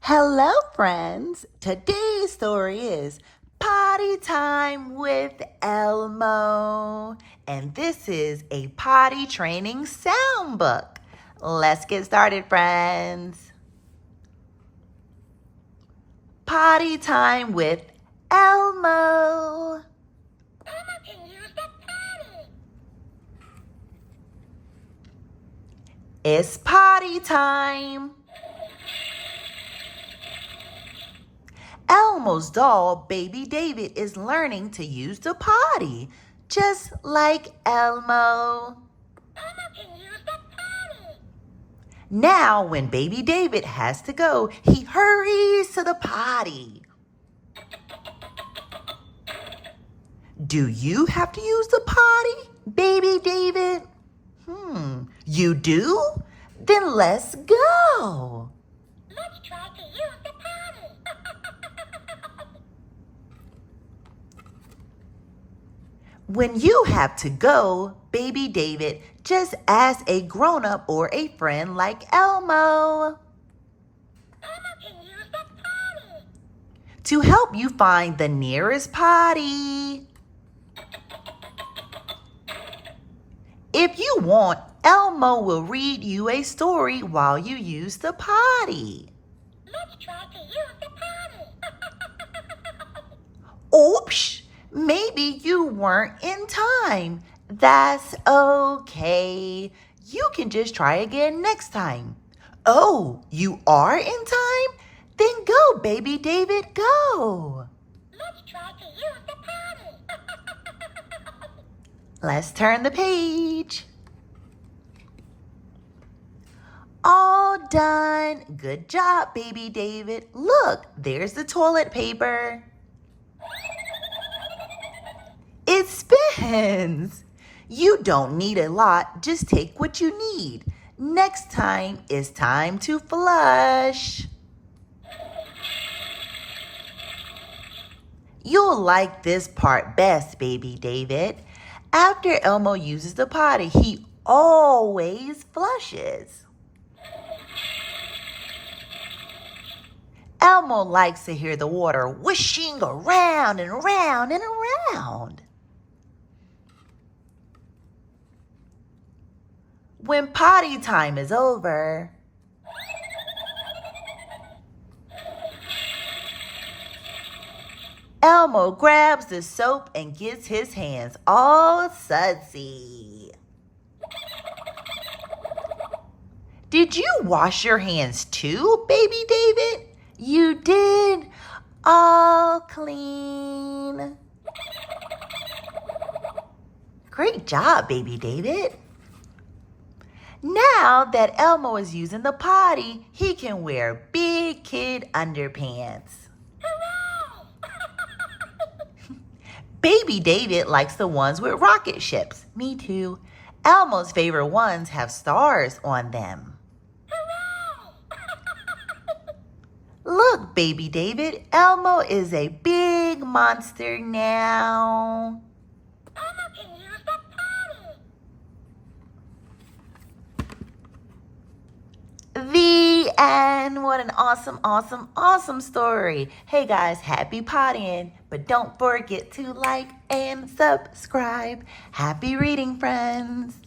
Hello, friends. Today's story is Potty Time with Elmo. And this is a potty training sound book. Let's get started, friends. Potty Time with Elmo. Elmo can use the potty. It's potty time. Elmo's doll, Baby David, is learning to use the potty, just like Elmo. Elmo can use the potty. Now, when Baby David has to go, he hurries to the potty. Do you have to use the potty, Baby David? You do? Then let's go. Let's try to use the potty. When you have to go, Baby David, just ask a grown-up or a friend like Elmo Elmo can use the potty. to help you find the nearest potty. If you want, Elmo will read you a story while you use the potty. Let's try to use the potty. Oops, maybe you weren't in time. That's okay. You can just try again next time. Oh, you are in time? Then go, Baby David, go. Let's try to use the potty. Let's turn the page. All done. Good job, Baby David. Look, there's the toilet paper. It spins. You don't need a lot. Just take what you need. Next time, it's time to flush. You'll like this part best, Baby David. After Elmo uses the potty, he always flushes. Elmo likes to hear the water whooshing around and around and around. When potty time is over, Elmo grabs the soap and gets his hands all sudsy. Did you wash your hands too, Baby David? You did. All clean. Great job, Baby David. Now that Elmo is using the potty, he can wear big kid underpants. Baby David likes the ones with rocket ships. Me too. Elmo's favorite ones have stars on them. Look, Baby David, Elmo is a big monster now. Elmo can use the potty. The end. What an awesome, awesome, awesome story. Hey guys, happy pottying. But don't forget to like and subscribe. Happy reading, friends.